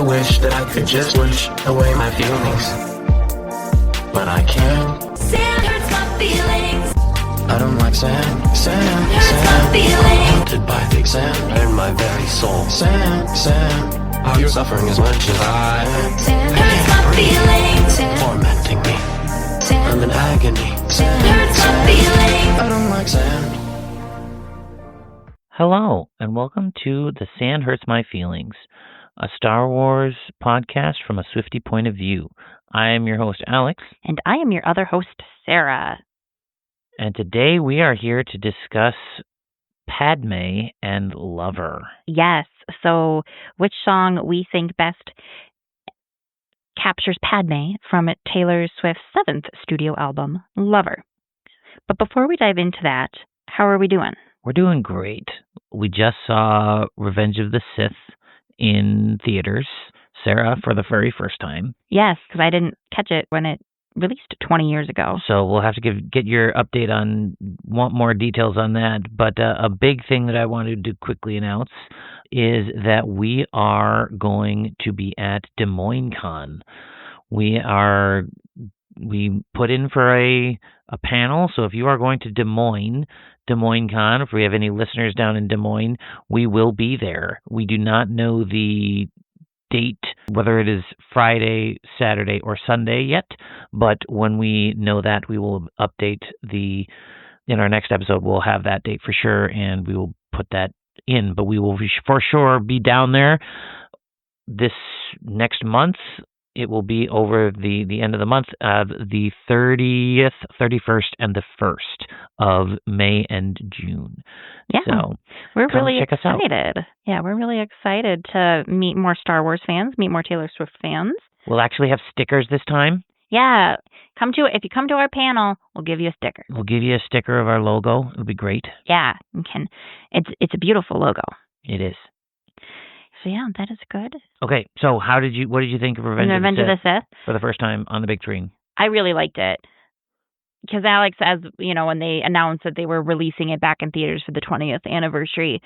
wish that I could just wish away my feelings, but I can't. Sand hurts my feelings. I don't like sand. Hurts my feelings. Haunted by big sand in my very soul. Sand. Are you suffering as much as I am? Sand I hurts can't my breathe. feelings. Sand Tormenting me. I'm in agony. hurts my feelings. I don't like sand. Hello, and welcome to The Sand Hurts My Feelings, a Star Wars podcast from a Swiftie point of view. I am your host, Alex. And I am your other host, Sarah. And today we are here to discuss Padmé and Lover. Yes, so which song we think best captures Padmé from Taylor Swift's 7th studio album, Lover. But before we dive into that, how are we doing? We're doing great. We just saw Revenge of the Sith in theaters, Sarah, for the very first time. Yes, because I didn't catch it when it released 20 years ago. So we'll have to get your update want more details on that. But a big thing that I wanted to quickly announce is that we are going to be at Des Moines Con. We put in for a panel, so if you are going to Des Moines Con, if we have any listeners down in Des Moines, we will be there. We do not know the date, whether it is Friday, Saturday, or Sunday yet, but when we know that, we will update in our next episode, we'll have that date for sure, and we will put that in, but we will for sure be down there this next month. It will be over the end of the month, the 30th, 31st, and the 1st of May and June. Yeah, so we're really check us out. excited. Yeah, we're really excited to meet more Star Wars fans, meet more Taylor Swift fans. We'll actually have stickers this time. Yeah, if you come to our panel, we'll give you a sticker. We'll give you a sticker of our logo. It'll be great. Yeah, it's a beautiful logo. It is. So yeah, that is good. Okay, so what did you think of Revenge of the Sith for the first time on the big screen? I really liked it. Because Alex, as you know, when they announced that they were releasing it back in theaters for the 20th anniversary,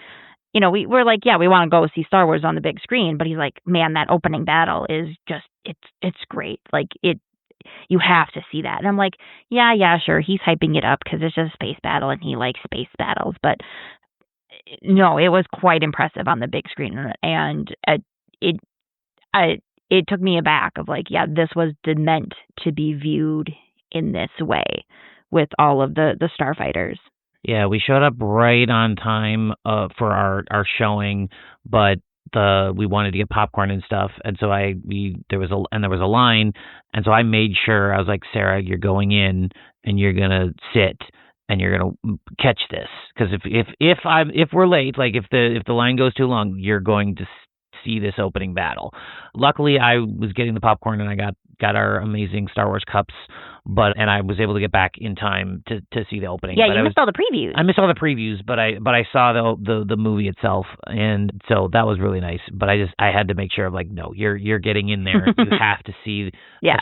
you know, we were like, yeah, we want to go see Star Wars on the big screen. But he's like, man, that opening battle is just, it's great. Like, you have to see that. And I'm like, yeah, sure. He's hyping it up because it's just a space battle and he likes space battles. But no, it was quite impressive on the big screen. And it took me aback of like, yeah, this was meant to be viewed in this way with all of the starfighters. Yeah, we showed up right on time for our showing, but we wanted to get popcorn and stuff, and so there was a line, and so I made sure, I was like, Sarah, you're going in and you're gonna sit and you're gonna catch this, because if we're late, like if the line goes too long, you're going to see this opening battle. Luckily, I was getting the popcorn and I got our amazing Star Wars cups, and I was able to get back in time to see the opening. Yeah, but you missed all the previews. I missed all the previews, but I saw the movie itself, and so that was really nice. But I had to make sure, like, no, you're getting in there. You have to see,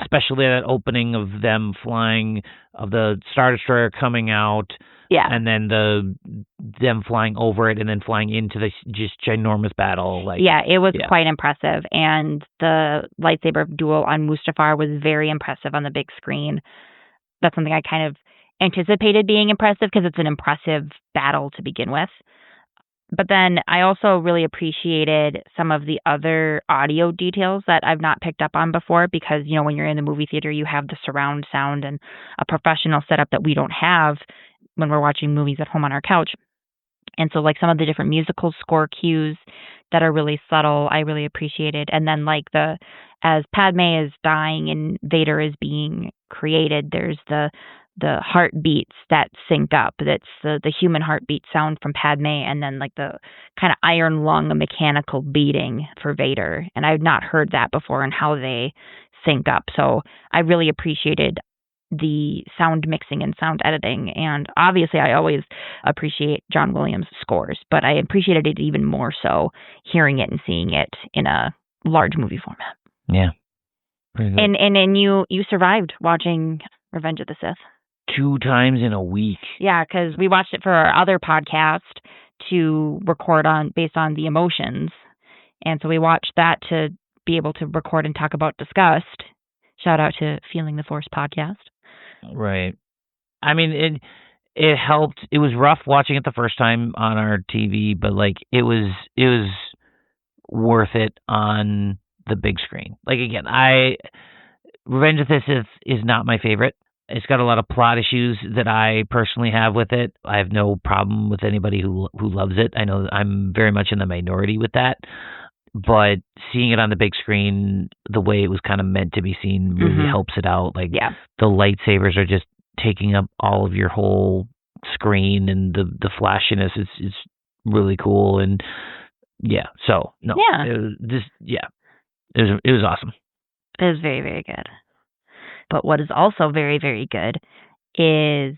especially that opening of them flying, of the Star Destroyer coming out. Yeah. And then them flying over it and then flying into the just ginormous battle. It was quite impressive. And the lightsaber duel on Mustafar was very impressive on the big screen. That's something I kind of anticipated being impressive because it's an impressive battle to begin with. But then I also really appreciated some of the other audio details that I've not picked up on before because, you know, when you're in the movie theater, you have the surround sound and a professional setup that we don't have when we're watching movies at home on our couch. And so like some of the different musical score cues that are really subtle, I really appreciated. And then like as Padmé is dying and Vader is being created, there's the heartbeats that sync up. That's the human heartbeat sound from Padmé, and then like the kind of iron lung, a mechanical beating for Vader. And I had not heard that before and how they sync up. So I really appreciated the sound mixing and sound editing. And obviously I always appreciate John Williams' scores, but I appreciated it even more so hearing it and seeing it in a large movie format. Yeah. And you survived watching Revenge of the Sith. 2 times in a week. Yeah, because we watched it for our other podcast to record on based on the emotions. And so we watched that to be able to record and talk about discussed. Shout out to Feeling the Force podcast. Right. I mean, it helped. It was rough watching it the first time on our TV, but like it was worth it on the big screen. Like again, Revenge of the Sith is not my favorite. It's got a lot of plot issues that I personally have with it. I have no problem with anybody who loves it. I know I'm very much in the minority with that. But seeing it on the big screen, the way it was kind of meant to be seen, really helps it out. Like the lightsabers are just taking up all of your whole screen, and the flashiness is really cool. And it was awesome. It was very, very good. But what is also very, very good is,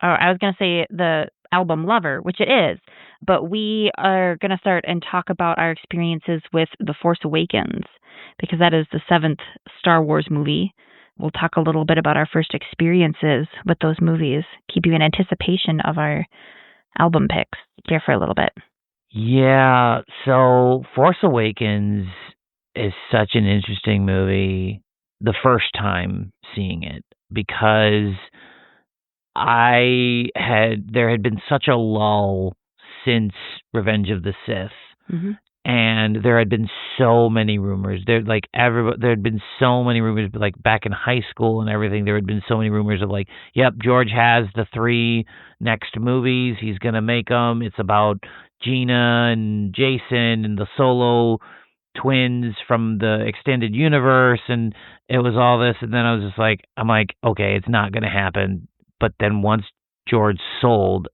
I was going to say the album Lover, which it is, but we are going to start and talk about our experiences with The Force Awakens, because that is the 7th Star Wars movie. We'll talk a little bit about our first experiences with those movies, keep you in anticipation of our album picks here for a little bit. Yeah, so Force Awakens is such an interesting movie the first time seeing it, because there had been such a lull since Revenge of the Sith, and there had been so many rumors. There had been so many rumors, like back in high school and everything. There had been so many rumors of like, yep, George has the 3 next movies. He's gonna make them. It's about Gina and Jason and the Solo twins from the extended universe, and it was all this. And then I was just like, I'm like, okay, it's not gonna happen. But then once George sold,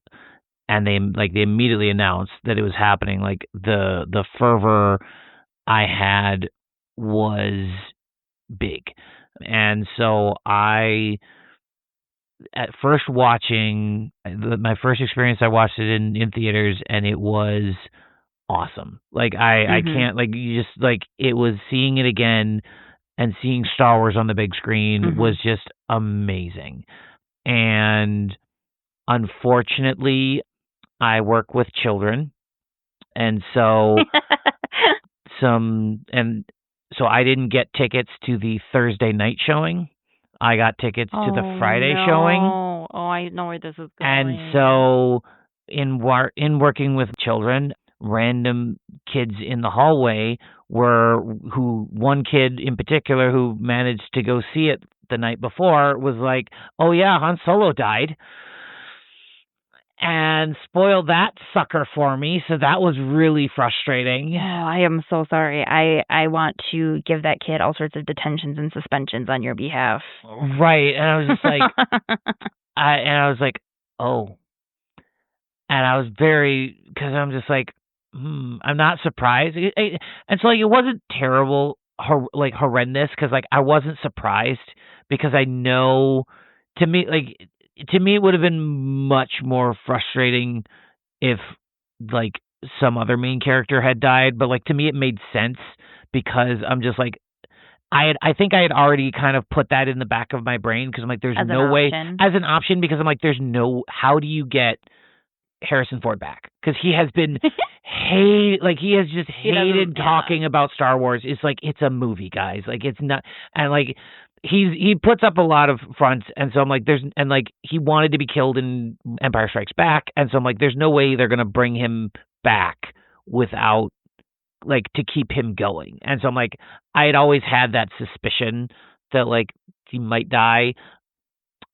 and they immediately announced that it was happening, like the fervor I had was big. And so at first watching, my first experience, I watched it in theaters, and it was awesome. Like I can't, like, you just, like, it was, seeing it again and seeing Star Wars on the big screen was just amazing. And unfortunately, I work with children, and so so I didn't get tickets to the Thursday night showing. I got tickets to the Friday showing. Oh, I know where this is going. And so in working with children, random kids in the hallway one kid in particular who managed to go see it the night before was like, "Oh yeah, Han Solo died," and spoiled that sucker for me. So that was really frustrating. Oh, I am so sorry. I want to give that kid all sorts of detentions and suspensions on your behalf. Right. And I was just like, I was like, oh. And I was because I'm just like, I'm not surprised. And so, like, it wasn't terrible, horrendous, because, like, I wasn't surprised, because I know, to me, it would have been much more frustrating if, like, some other main character had died. But, like, to me, it made sense, because I'm just like, I think I had already kind of put that in the back of my brain, because I'm like, there's no way as an option, because I'm like, how do you get Harrison Ford back? Because he has been he has just hated talking about Star Wars. It's like, it's a movie, guys. Like, it's not, and like, he puts up a lot of fronts, and so I'm like, he wanted to be killed in Empire Strikes Back, and so I'm like, there's no way they're gonna bring him back without, like, to keep him going. And so I'm like, I had always had that suspicion that, like, he might die.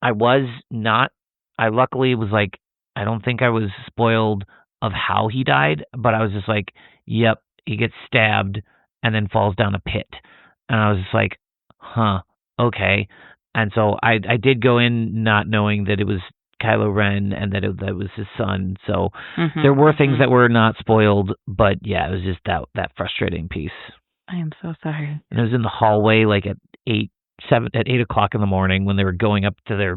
I luckily was like, I don't think I was spoiled of how he died, but I was just like, yep, he gets stabbed and then falls down a pit. And I was just like, huh, okay. And so I did go in not knowing that it was Kylo Ren and that it was his son. So there were things that were not spoiled, but yeah, it was just that frustrating piece. I am so sorry. And it was in the hallway, like at 8 o'clock in the morning, when they were going up to their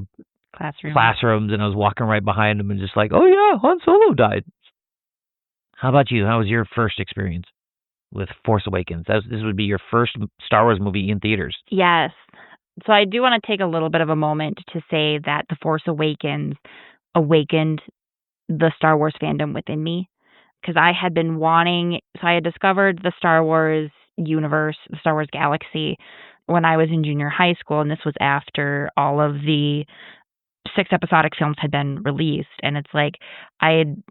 classrooms, and I was walking right behind them and just like, oh yeah, Han Solo died. How about you? How was your first experience with Force Awakens? This would be your first Star Wars movie in theaters. Yes. So I do want to take a little bit of a moment to say that The Force Awakens awakened the Star Wars fandom within me, because I had been wanting, so I had discovered the Star Wars universe, the Star Wars galaxy, when I was in junior high school, and this was after all of the 6 episodic films had been released. And it's like I had,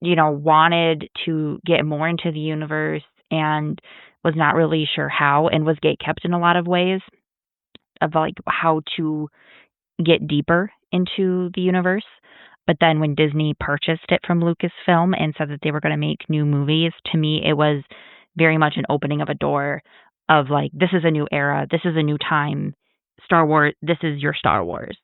wanted to get more into the universe and was not really sure how, and was gatekept in a lot of ways of like how to get deeper into the universe. But then when Disney purchased it from Lucasfilm and said that they were going to make new movies, to me it was very much an opening of a door of like, this is a new era, this is a new time. Star Wars, this is your Star Wars.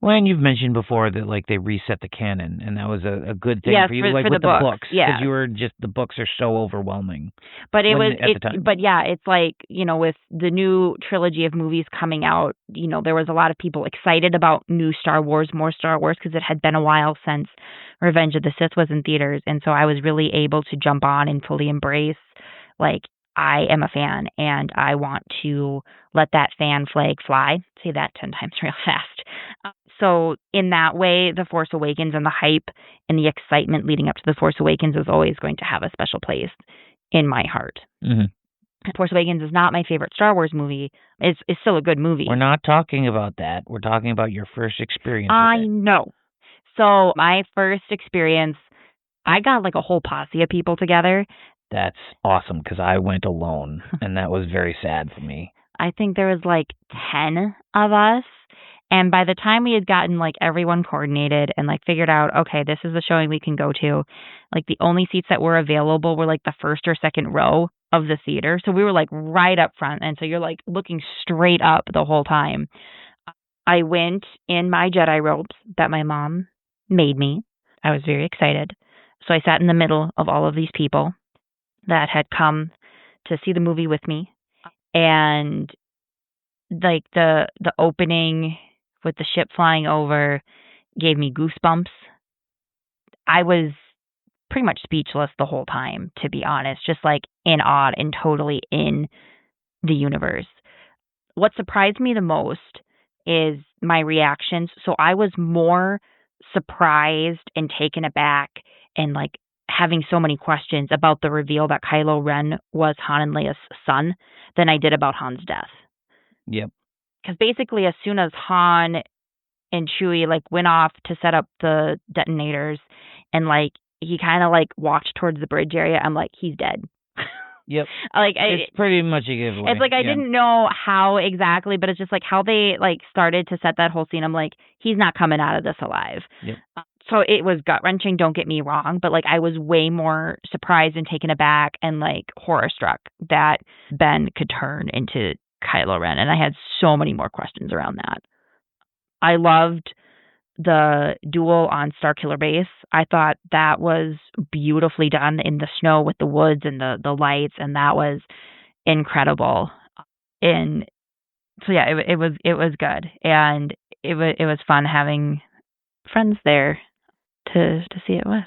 Well, and you've mentioned before that like they reset the canon, and that was a good thing Yes, for you, for like the with the books, yeah. because you were just the books are so overwhelming. But it was, at the time. But yeah, it's like, with the new trilogy of movies coming out, there was a lot of people excited about new Star Wars, more Star Wars, because it had been a while since Revenge of the Sith was in theaters, and so I was really able to jump on and fully embrace like, I am a fan and I want to let that fan flag fly. Say that 10 times real fast. So in that way, The Force Awakens and the hype and the excitement leading up to The Force Awakens is always going to have a special place in my heart. Mm-hmm. Force Awakens is not my favorite Star Wars movie. It's still a good movie. We're not talking about that. We're talking about your first experience I with it. know. So my first experience, I got like a whole posse of people together. That's awesome, because I went alone, and that was very sad for me. I think there was like 10 of us. And by the time we had gotten like everyone coordinated and like figured out, okay, this is the showing we can go to, like the only seats that were available were like the first or second row of the theater. So we were like right up front. And so you're like looking straight up the whole time. I went in my Jedi robes that my mom made me. I was very excited. So I sat in the middle of all of these people that had come to see the movie with me. And like the opening with the ship flying over gave me goosebumps. I was pretty much speechless the whole time, to be honest, just like in awe and totally in the universe. What surprised me the most is my reactions. So I was more surprised and taken aback and like having so many questions about the reveal that Kylo Ren was Han and Leia's son than I did about Han's death. Yep. Because basically, as soon as Han and Chewie like went off to set up the detonators, and like he kind of like walked towards the bridge area, I'm like, he's dead. Yep. It's pretty much a giveaway. It's like I didn't know how exactly, but it's just like how they like started to set that whole scene. I'm like, he's not coming out of this alive. Yep. So it was gut wrenching. Don't get me wrong, but like I was way more surprised and taken aback and like horror struck that Ben could turn into Kylo Ren, and I had so many more questions around that. I loved the duel on Starkiller Base. I thought that was beautifully done in the snow with the woods and the lights, and that was incredible. And so yeah, it was good, and it was fun having friends there to see it with.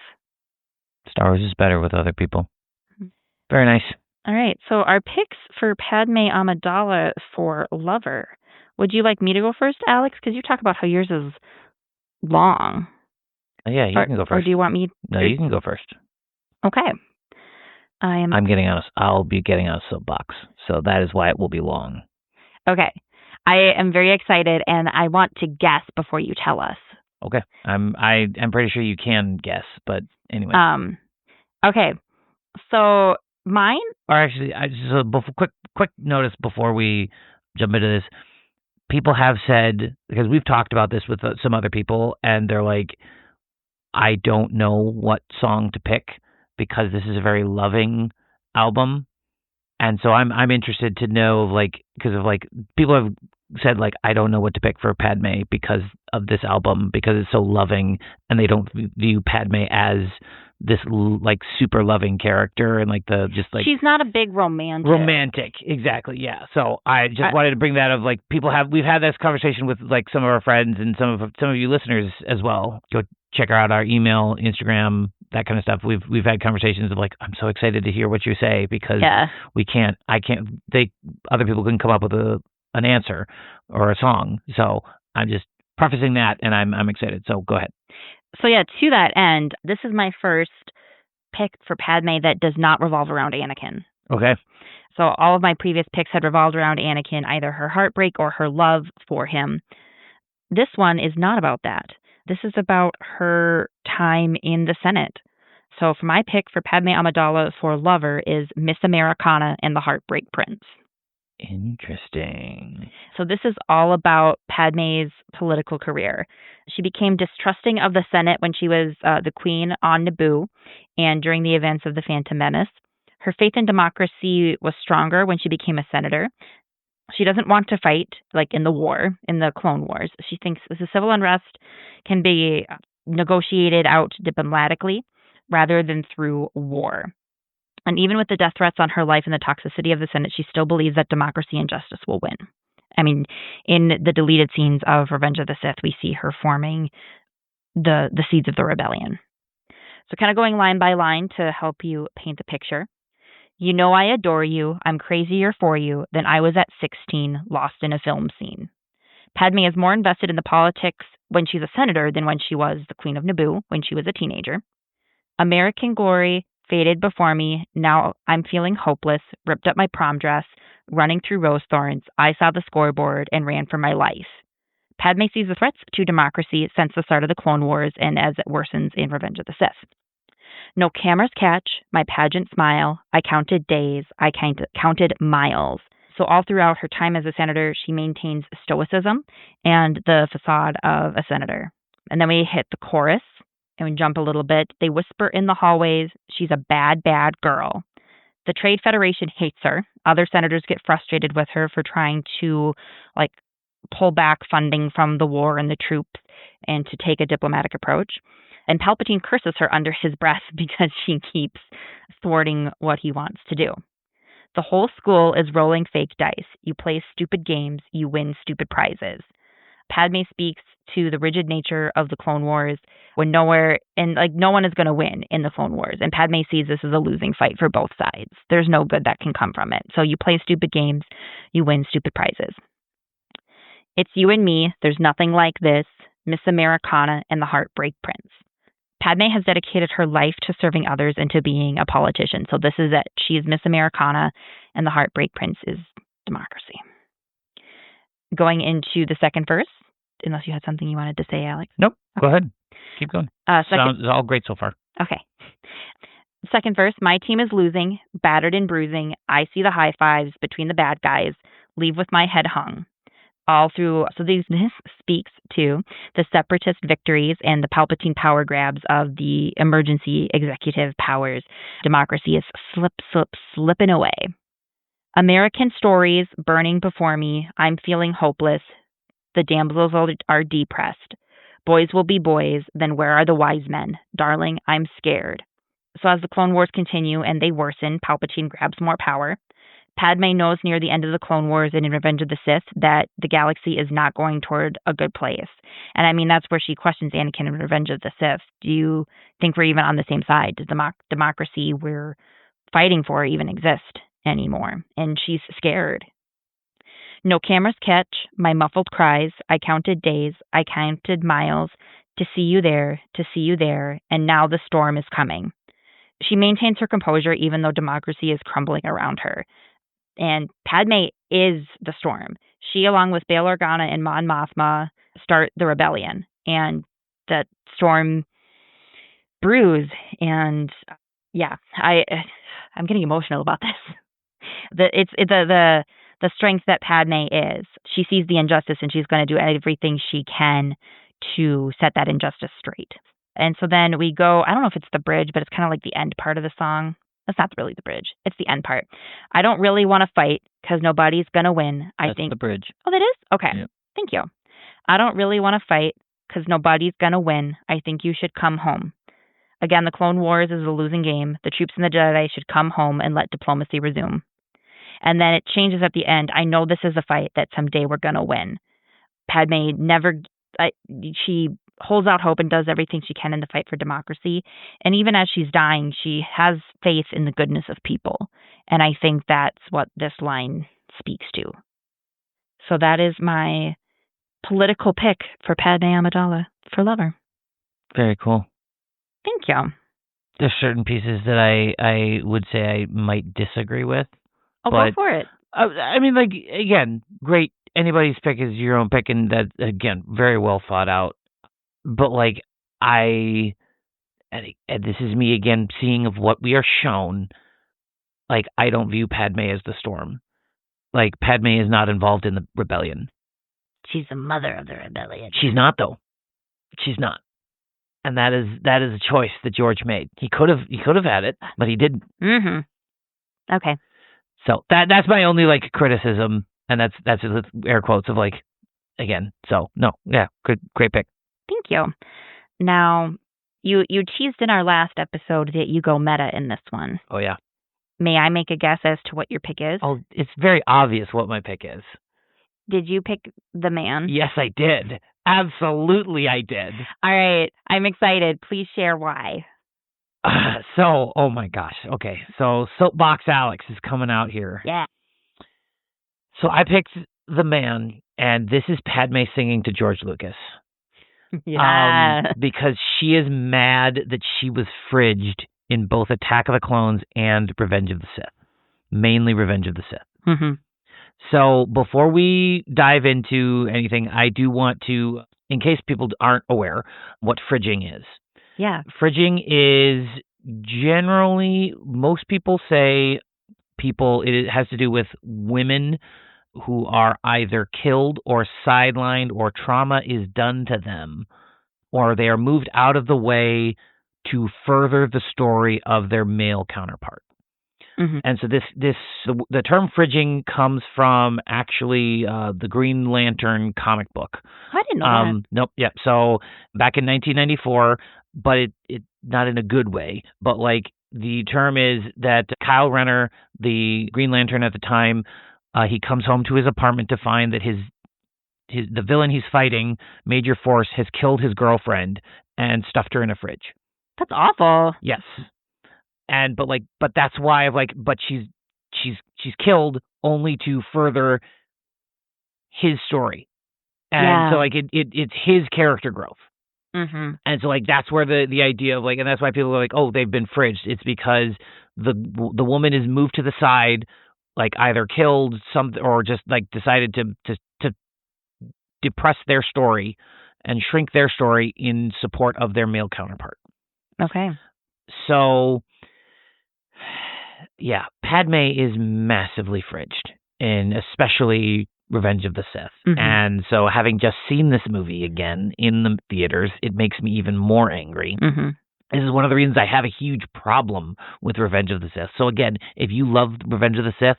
Star Wars is better with other people. Very nice. All right, so our picks for Padmé Amidala for Lover. Would you like me to go first, Alex? Because you talk about how yours is long. Yeah, you can go first. Or do you want me? No, you can go first. Okay. I'll be getting on a soapbox, so that is why it will be long. Okay. I am very excited, and I want to guess before you tell us. Okay. I'm pretty sure you can guess, but anyway. Okay. So mine. Or actually, quick notice before we jump into this. People have said, because we've talked about this with some other people, and they're like, I don't know what song to pick because this is a very loving album. And so I'm interested to know, like, because of like people have said like I don't know what to pick for Padmé because of this album because it's so loving, and they don't view Padmé as this like super loving character, and like the just like she's not a big romantic. Romantic, exactly, yeah. So I just wanted to bring that up. Like we've had this conversation with like some of our friends and some of you listeners as well. Go check out our email, Instagram, that kind of stuff. We've had conversations of like, I'm so excited to hear what you say because other people can come up with an answer or a song. So I'm just prefacing that, and I'm excited. So go ahead. So yeah, to that end, this is my first pick for Padmé that does not revolve around Anakin. Okay. So all of my previous picks had revolved around Anakin, either her heartbreak or her love for him. This one is not about that. This is about her time in the Senate. So for my pick for Padme Amidala for lover is Miss Americana and the Heartbreak Prince. Interesting. So this is all about Padme's political career. She became distrusting of the Senate when she was the queen on Naboo and during the events of the Phantom Menace. Her faith in democracy was stronger when she became a senator. She doesn't want to fight, like in the war, in the Clone Wars. She thinks the civil unrest can be negotiated out diplomatically rather than through war. And even with the death threats on her life and the toxicity of the Senate, she still believes that democracy and justice will win. I mean, in the deleted scenes of Revenge of the Sith, we see her forming the seeds of the rebellion. So kind of going line by line to help you paint the picture. You know I adore you. I'm crazier for you than I was at 16, lost in a film scene. Padme is more invested in the politics when she's a senator than when she was the Queen of Naboo when she was a teenager. American glory faded before me. Now I'm feeling hopeless, ripped up my prom dress, running through rose thorns. I saw the scoreboard and ran for my life. Padme sees the threats to democracy since the start of the Clone Wars and as it worsens in Revenge of the Sith. No cameras catch my pageant smile. I counted days. I counted miles. So all throughout her time as a senator, she maintains stoicism and the facade of a senator. And then we hit the chorus and we jump a little bit. They whisper in the hallways, she's a bad, bad girl. The Trade Federation hates her. Other senators get frustrated with her for trying to pull back funding from the war and the troops and to take a diplomatic approach. And Palpatine curses her under his breath because she keeps thwarting what he wants to do. The whole school is rolling fake dice. You play stupid games, you win stupid prizes. Padme speaks to the rigid nature of the Clone Wars when no one is going to win in the Clone Wars. And Padme sees this as a losing fight for both sides. There's no good that can come from it. So you play stupid games, you win stupid prizes. It's you and me. There's nothing like this. Miss Americana and the Heartbreak Prince. Padme has dedicated her life to serving others and to being a politician. So this is it. She is Miss Americana, and the Heartbreak Prince is democracy. Going into the second verse, unless you had something you wanted to say, Alex. Nope. Go ahead. Keep going. Sounds all great so far. Okay. Second verse, my team is losing, battered and bruising. I see the high fives between the bad guys. Leave with my head hung. All through, so this speaks to the separatist victories and the Palpatine power grabs of the emergency executive powers. Democracy is slipping away. American stories burning before me. I'm feeling hopeless. The damsels are depressed. Boys will be boys. Then where are the wise men? Darling, I'm scared. So as the Clone Wars continue and they worsen, Palpatine grabs more power. Padme knows near the end of the Clone Wars and in Revenge of the Sith that the galaxy is not going toward a good place. And I mean, that's where she questions Anakin in Revenge of the Sith. Do you think we're even on the same side? Does the democracy we're fighting for even exist anymore? And she's scared. No cameras catch my muffled cries. I counted days. I counted miles to see you there, and now the storm is coming. She maintains her composure even though democracy is crumbling around her. And Padme is the storm. She, along with Bail Organa and Mon Mothma, start the rebellion. And that storm brews. And yeah, I'm getting emotional about this. It's the strength that Padme is. She sees the injustice and she's going to do everything she can to set that injustice straight. And so then we go, I don't know if it's the bridge, but it's kind of like the end part of the song. That's not really the bridge. It's the end part. I don't really want to fight because nobody's going to win. That's the bridge. Oh, that is? Okay. Yep. Thank you. I don't really want to fight because nobody's going to win. I think you should come home. Again, the Clone Wars is a losing game. The troops and the Jedi should come home and let diplomacy resume. And then it changes at the end. I know this is a fight that someday we're going to win. Padme she holds out hope and does everything she can in the fight for democracy. And even as she's dying, she has faith in the goodness of people. And I think that's what this line speaks to. So that is my political pick for Padme Amidala for Lover. Very cool. Thank you. there's certain pieces that I would say I might disagree with. Go for it. I mean, like, again, great. Anybody's pick is your own pick, and that, again, very well thought out. But, like, and this is me again seeing of what we are shown. Like, I don't view Padme as the Storm. Like, Padme is not involved in the rebellion. She's the mother of the rebellion. She's not, though. She's not. And that is a choice that George made. He could have had it, but he didn't. Mm-hmm. Okay. So that's my only, like, criticism, and that's air quotes of, like, again. So no, yeah, great pick. Thank you. Now, you teased in our last episode that you go meta in this one. Oh yeah. May I make a guess as to what your pick is? Oh, it's very obvious what my pick is. Did you pick the man? Yes, I did. Absolutely, I did. All right. I'm excited. Please share why. So, oh my gosh. Okay, so Soapbox Alex is coming out here. Yeah. So I picked the man, and this is Padme singing to George Lucas. Yeah. Because she is mad that she was fridged in both Attack of the Clones and Revenge of the Sith. Mainly Revenge of the Sith. Mm-hmm. So before we dive into anything, I do want to, in case people aren't aware, what fridging is. Yeah. Fridging is generally, most people say it has to do with women who are either killed or sidelined or trauma is done to them, or they are moved out of the way to further the story of their male counterpart. Mm-hmm. And so the term fridging comes from actually the Green Lantern comic book. I didn't know that. Nope. Yep. So back in 1994, but it not in a good way. But like the term is that Kyle Renner, the Green Lantern at the time, he comes home to his apartment to find that the villain he's fighting, Major Force, has killed his girlfriend and stuffed her in a fridge. That's awful. Yes. But that's why but she's killed only to further his story. And so it's his character growth. Mm-hmm. And so that's where the idea of and that's why people are like, oh, they've been fridged. It's because the woman is moved to the side, either killed or just decided to depress their story and shrink their story in support of their male counterpart. Okay. So yeah, Padme is massively fridged, and especially Revenge of the Sith. Mm-hmm. And so having just seen this movie again in the theaters, it makes me even more angry. Mm-hmm. This is one of the reasons I have a huge problem with Revenge of the Sith. So again, if you loved Revenge of the Sith,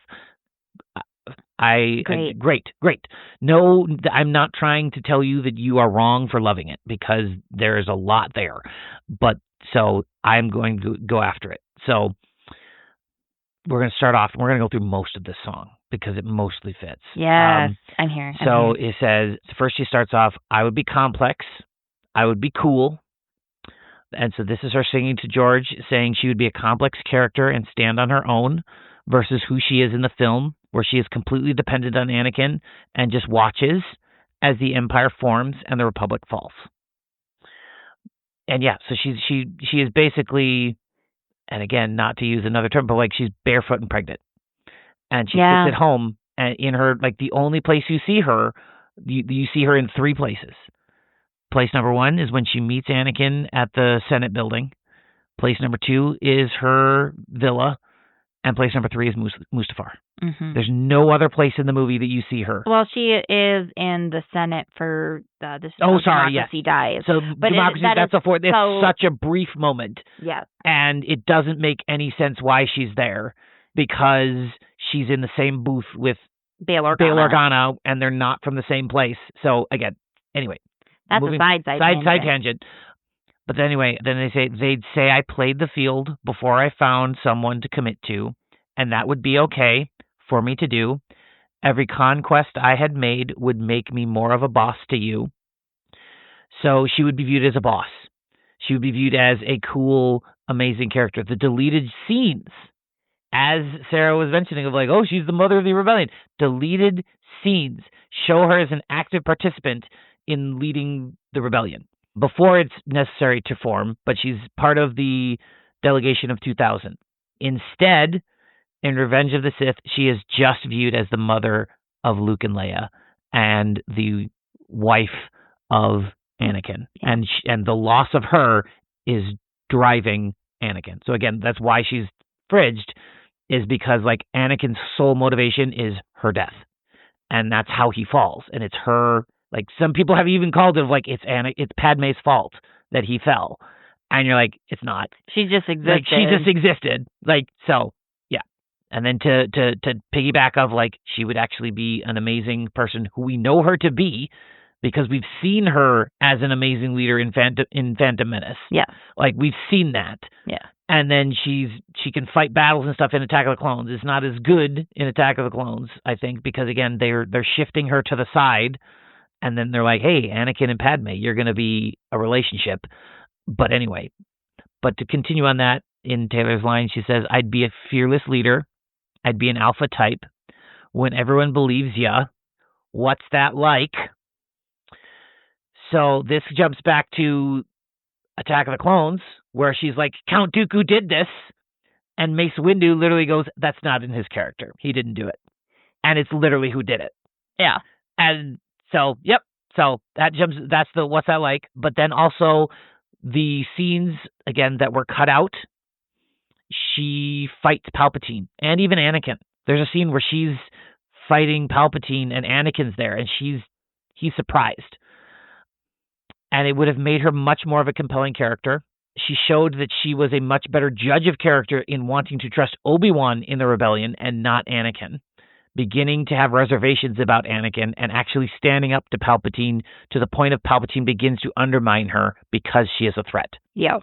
great. No, I'm not trying to tell you that you are wrong for loving it, because there's a lot there. But so I'm going to go after it. So we're going to start off, and we're going to go through most of this song because it mostly fits. Yes, I'm here. It says, first she starts off, I would be complex, I would be cool. And so this is her singing to George, saying she would be a complex character and stand on her own versus who she is in the film, where she is completely dependent on Anakin and just watches as the Empire forms and the Republic falls. And yeah, so she is basically, and again, not to use another term, but she's barefoot and pregnant. And she sits at home, and in her, the only place you see her, you see her in three places. Place number one is when she meets Anakin at the Senate building. Place number two is her villa. And place number three is Mustafar. Mm-hmm. There's no other place in the movie that you see her. Well, she is in the Senate for this. Democracy dies. So but Democracy, it's such a brief moment. Yes. And it doesn't make any sense why she's there, because she's in the same booth with Bail Organa, and they're not from the same place. So again, anyway. That's a side tangent. But anyway, then they'd say I played the field before I found someone to commit to, and that would be okay for me to do. Every conquest I had made would make me more of a boss to you. So she would be viewed as a boss. She would be viewed as a cool, amazing character. The deleted scenes, as Sarah was mentioning, of she's the mother of the rebellion. Deleted scenes show her as an active participant in leading the rebellion before it's necessary to form, but she's part of the delegation of 2,000. Instead, in Revenge of the Sith, she is just viewed as the mother of Luke and Leia and the wife of Anakin. Yeah. And the loss of her is driving Anakin. So again, that's why she's fridged, is because like Anakin's sole motivation is her death. And that's how he falls. And it's her, like some people have even called it like it's Padmé's fault that he fell. And you're like, it's not. She just existed. Like she just existed. Like, so yeah. And then to piggyback of like she would actually be an amazing person who we know her to be because we've seen her as an amazing leader in Phantom Menace. Yeah. Like we've seen that. Yeah. And then she can fight battles and stuff in Attack of the Clones. It's not as good in Attack of the Clones, I think, because again they're shifting her to the side, and then they're like, hey, Anakin and Padmé, you're going to be a relationship. But anyway, but to continue on that, in Taylor's line, she says, I'd be a fearless leader. I'd be an alpha type. When everyone believes ya, what's that like? So this jumps back to Attack of the Clones, where she's like, Count Dooku did this. And Mace Windu literally goes, that's not in his character. He didn't do it. And it's literally who did it. Yeah. And so, yep. So that's the what's that like? But then also the scenes, again, that were cut out, she fights Palpatine and even Anakin. There's a scene where she's fighting Palpatine and Anakin's there and he's surprised. And it would have made her much more of a compelling character. She showed that she was a much better judge of character in wanting to trust Obi-Wan in the rebellion and not Anakin, beginning to have reservations about Anakin and actually standing up to Palpatine to the point of Palpatine begins to undermine her because she is a threat. Yeah.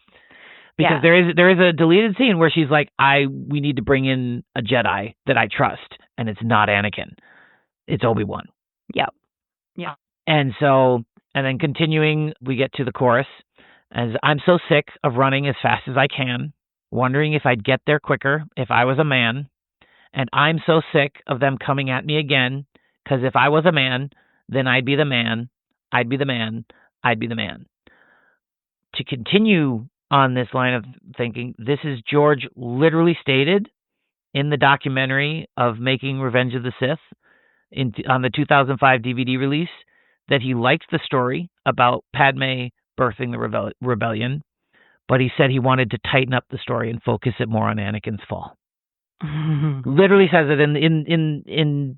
Because there is a deleted scene where she's like, we need to bring in a Jedi that I trust, and it's not Anakin. It's Obi-Wan. Yep. Yeah. And so, and then continuing, we get to the chorus. As I'm so sick of running as fast as I can, wondering if I'd get there quicker if I was a man. And I'm so sick of them coming at me again, because if I was a man, then I'd be the man, I'd be the man, I'd be the man. To continue on this line of thinking, this is George literally stated in the documentary of Making Revenge of the Sith on the 2005 DVD release that he liked the story about Padmé birthing the rebellion, but he said he wanted to tighten up the story and focus it more on Anakin's fall. Literally says it in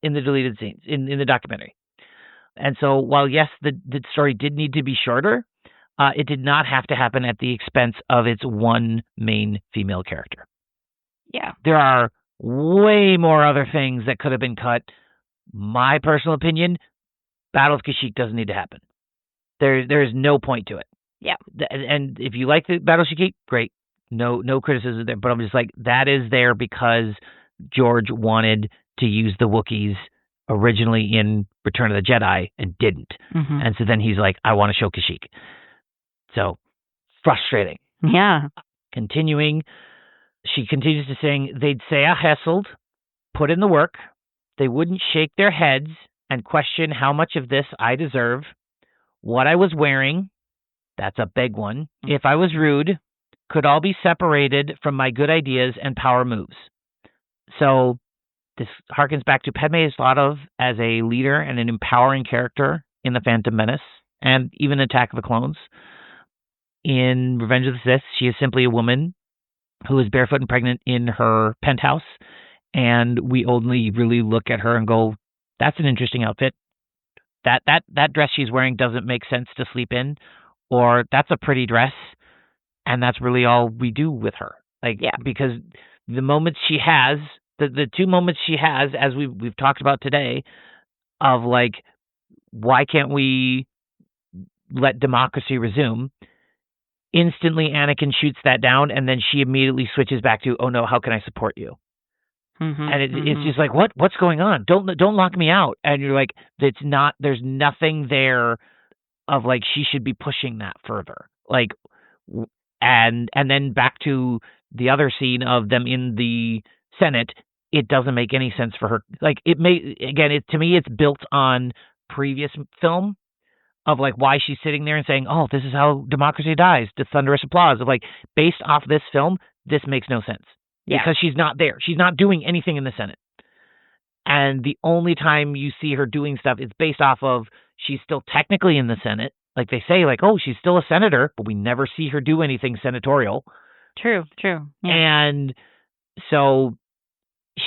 the deleted scenes in the documentary. And so while yes, the story did need to be shorter, it did not have to happen at the expense of its one main female character. Yeah. There are way more other things that could have been cut. My personal opinion, Battle of Kashyyyk doesn't need to happen. There is no point to it. Yeah. And if you like the Battle of Kashyyyk, great. No criticism there. But I'm just like, that is there because George wanted to use the Wookiees originally in Return of the Jedi and didn't. Mm-hmm. And so then he's like, I want to show Kashyyyk. So frustrating. Yeah. Continuing, she continues to sing, they'd say I hustled, put in the work. They wouldn't shake their heads and question how much of this I deserve. What I was wearing, that's a big one. If I was rude, could all be separated from my good ideas and power moves. So this harkens back to Padmé is thought of as a leader and an empowering character in The Phantom Menace and even Attack of the Clones. In Revenge of the Sith, she is simply a woman who is barefoot and pregnant in her penthouse, and we only really look at her and go, that's an interesting outfit. That dress she's wearing doesn't make sense to sleep in, or that's a pretty dress, and that's really all we do with her. Like, yeah, because the moments she has, the two moments she has, as we've talked about today, of like, why can't we let democracy resume? Instantly, Anakin shoots that down, and then she immediately switches back to, "Oh no, how can I support you?" Mm-hmm, and it's just like, what's going on? Don't lock me out. And you're like, it's not. There's nothing there of like she should be pushing that further. Like, and then back to the other scene of them in the Senate. It doesn't make any sense for her. Like to me, it's built on previous film of like why she's sitting there and saying, "Oh, this is how democracy dies," to thunderous applause of like based off this film, this makes no sense because she's not there. She's not doing anything in the Senate. And the only time you see her doing stuff is based off of she's still technically in the Senate. Like they say, like, oh, she's still a senator, but we never see her do anything senatorial. True. Yeah. And so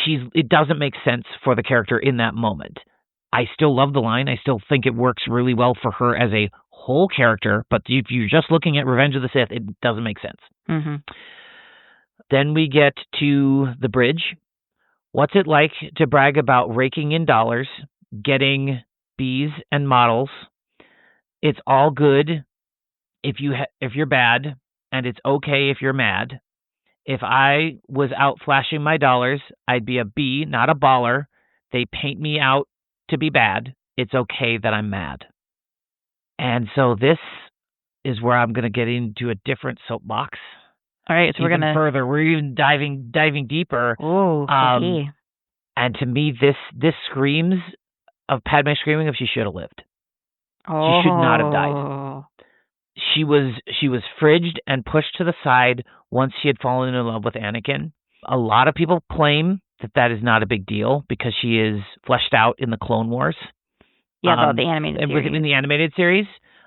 it doesn't make sense for the character in that moment. I still love the line. I still think it works really well for her as a whole character. But if you're just looking at Revenge of the Sith, it doesn't make sense. Mm-hmm. Then we get to the bridge. What's it like to brag about raking in dollars, getting B's and models? It's all good if you're bad, and it's okay if you're mad. If I was out flashing my dollars, I'd be a B, not a baller. They paint me out to be bad. It's okay that I'm mad. And so this is where I'm going to get into a different soapbox. All right, so we're going to further. We're even diving deeper. Oh, okay. And to me, this screams of Padmé screaming if she should have lived. Oh. She should not have died. She was fridged and pushed to the side once she had fallen in love with Anakin. A lot of people claim that is not a big deal because she is fleshed out in the Clone Wars. Yeah, the animated series. In the animated series.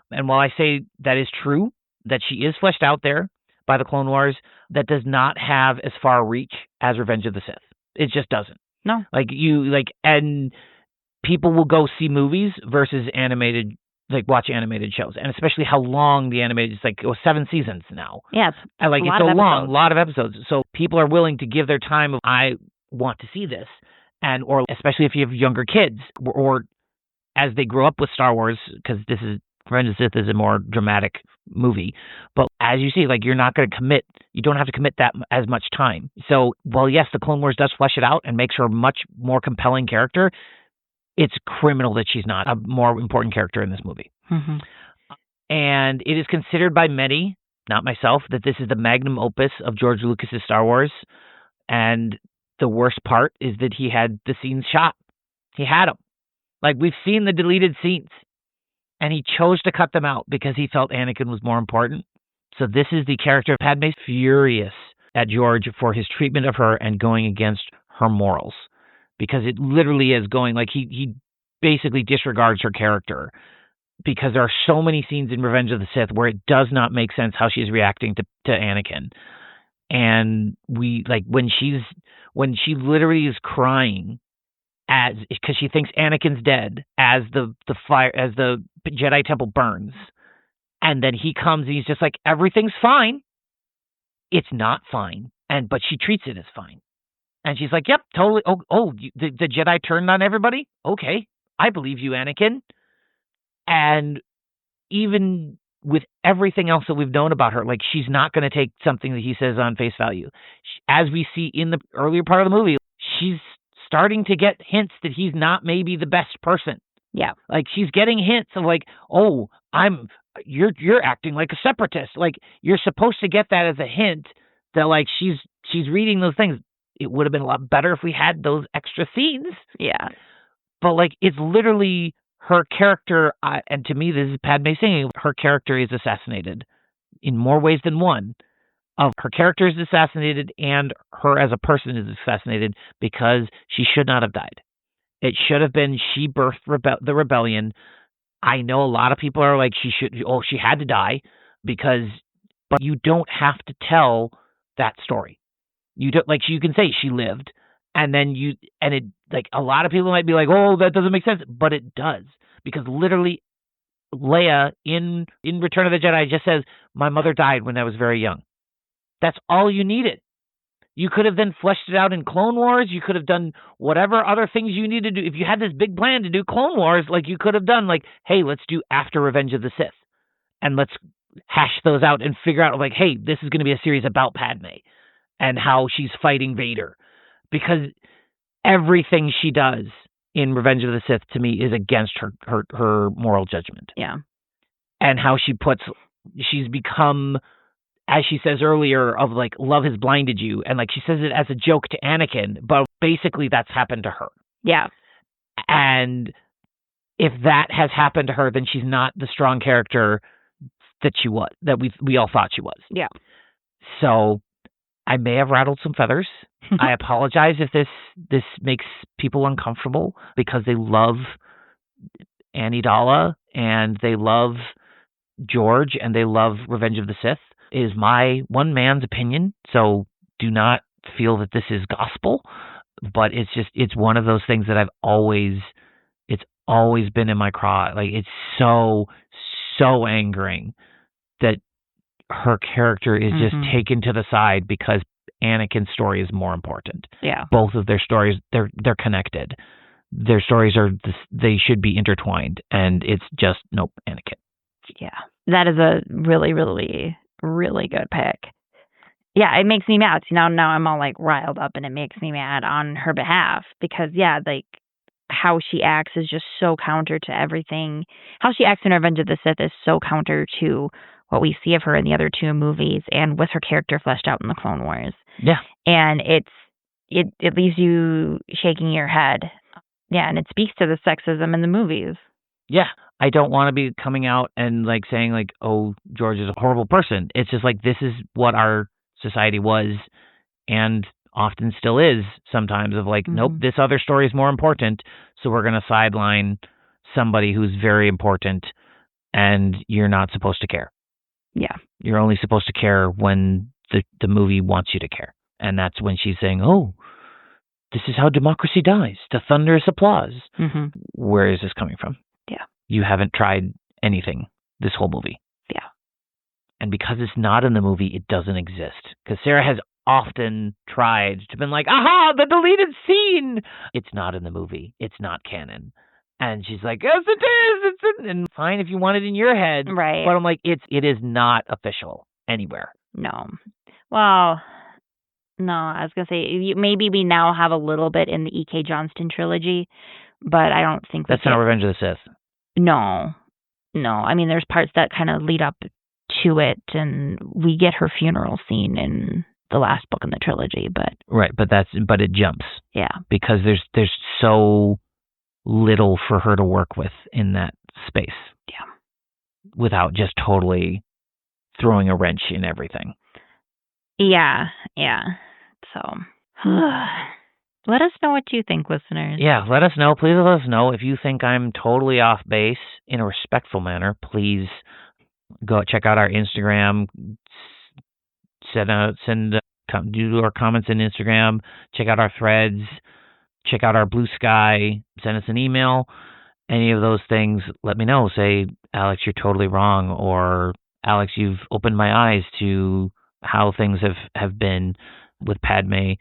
And while I say that is true, that she is fleshed out there by the Clone Wars, that does not have as far reach as Revenge of the Sith. It just doesn't. No. And people will go see movies versus animated, watch animated shows, and especially how long the animated, it's 7 seasons now. Yeah. It's so long, a lot of episodes. So people are willing to give their time of, I want to see this. Or especially if you have younger kids, or as they grow up with Star Wars, because Revenge of the Sith is a more dramatic movie. But as you see, you're not going to commit. You don't have to commit that as much time. So, while yes, the Clone Wars does flesh it out and makes her a much more compelling character, it's criminal that she's not a more important character in this movie. Mm-hmm. And it is considered by many, not myself, that this is the magnum opus of George Lucas's Star Wars. And the worst part is that he had the scenes shot. He had them. We've seen the deleted scenes. And he chose to cut them out because he felt Anakin was more important. So this is the character. Padmé's furious at George for his treatment of her and going against her morals. Because it literally is going, he basically disregards her character. Because there are so many scenes in Revenge of the Sith where it does not make sense how she's reacting to Anakin. And when she literally is crying, because she thinks Anakin's dead as the Jedi Temple burns, and then he comes and he's just like, everything's fine. It's not fine, but she treats it as fine, and she's like, yep, totally. The Jedi turned on everybody. Okay, I believe you, Anakin. And even with everything else that we've known about her, she's not going to take something that he says on face value. As we see in the earlier part of the movie, she's starting to get hints that he's not maybe the best person. Yeah. She's getting hints of you're acting like a separatist. You're supposed to get that as a hint that she's reading those things. It would have been a lot better if we had those extra scenes. Yeah. But it's literally her character, and to me this is Padmé saying her character is assassinated in more ways than one. Of her character is assassinated and her as a person is assassinated because she should not have died. It should have been she birthed the rebellion. I know a lot of people are she had to die but you don't have to tell that story. You don't you can say she lived and then a lot of people might be oh, that doesn't make sense, but it does, because literally Leia in Return of the Jedi just says, my mother died when I was very young. That's all you needed. You could have then fleshed it out in Clone Wars. You could have done whatever other things you needed to do. If you had this big plan to do Clone Wars, you could have done hey, let's do after Revenge of the Sith. And let's hash those out and figure out hey, this is going to be a series about Padmé and how she's fighting Vader. Because everything she does in Revenge of the Sith to me is against her moral judgment. Yeah. And how she's become, as she says earlier, of love has blinded you, and she says it as a joke to Anakin, but basically that's happened to her. Yeah. And if that has happened to her, then she's not the strong character that she was, that we all thought she was. Yeah. So I may have rattled some feathers. I apologize if this makes people uncomfortable because they love Annie Dalla and they love George and they love Revenge of the Sith. It is my one man's opinion, so do not feel that this is gospel. But it's one of those things that it's always been in my craw. Like, it's so angering that her character is just taken to the side because Anakin's story is more important. Yeah. Both of their stories, they're connected. Their stories they should be intertwined, and it's just, nope, Anakin. Yeah. That is a really, really, really good pick. Yeah, it makes me mad. See, now I'm all like riled up, and it makes me mad on her behalf because, yeah, like how she acts is just so counter to everything. How she acts in Revenge of the Sith is so counter to what we see of her in the other two movies and with her character fleshed out in the Clone Wars. Yeah. And it leaves you shaking your head. Yeah, and it speaks to the sexism in the movies. Yeah. I don't want to be coming out and like saying like, oh, George is a horrible person. It's just like, this is what our society was and often still is sometimes, of like, nope, this other story is more important, so we're going to sideline somebody who's very important, and you're not supposed to care. Yeah. You're only supposed to care when the movie wants you to care. And that's when she's saying, oh, this is how democracy dies, to thunderous applause. Where is this coming from? Yeah. You haven't tried anything this whole movie. Yeah. And because it's not in the movie, it doesn't exist. Because Sarah has often tried to been like, aha, the deleted scene. It's not in the movie. It's not canon. And she's like, yes, it is. It's in. And fine if you want it in your head. Right. But I'm like, it is not official anywhere. No. Well, no, I was going to say, maybe we now have a little bit in the E.K. Johnston trilogy, but I don't think that's not Revenge of the Sith. No. I mean, there's parts that kind of lead up to it, and we get her funeral scene in the last book in the trilogy, but right, but it jumps. Yeah. Because there's so little for her to work with in that space. Yeah. Without just totally throwing a wrench in everything. Yeah. So let us know what you think, listeners. Yeah, let us know. Please let us know if you think I'm totally off base in a respectful manner. Please go check out our Instagram. Do our comments in Instagram. Check out our threads. Check out our Blue Sky. Send us an email. Any of those things, let me know. Say, Alex, you're totally wrong, or Alex, you've opened my eyes to how things have been with Padmé.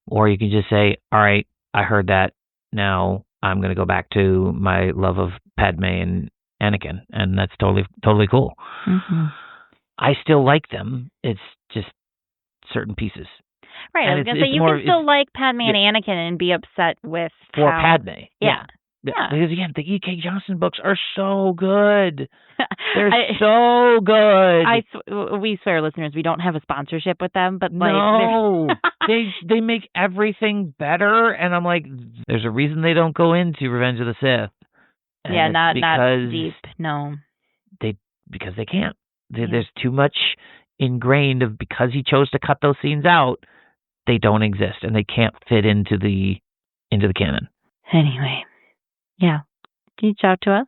Or you can just say, all right, I heard that. Now I'm going to go back to my love of Padmé and Anakin, and that's totally cool. I still like them. It's just certain pieces. Right. And I was going to say, you can still like Padmé and Anakin and be upset with for Padmé. Yeah. Because again, the E.K. Johnston books are so good. They're so good. We swear, listeners, we don't have a sponsorship with them, but like, no, they make everything better, and I'm like, there's a reason they don't go into Revenge of the Sith. And yeah, not deep. No, because they can't. There's too much ingrained of, because he chose to cut those scenes out, they don't exist and they can't fit into the canon. Anyway, yeah, reach out to us,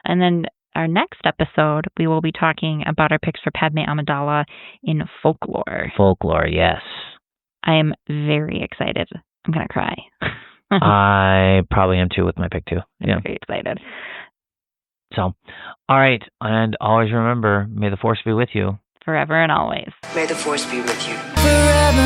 and then our next episode we will be talking about our picks for Padmé Amidala in folklore. Folklore, yes. I am very excited. I'm gonna cry. I probably am too with my pick too. Yeah, I'm very excited. So, all right, and always remember, may the Force be with you. Forever and always. May the Force be with you. Forever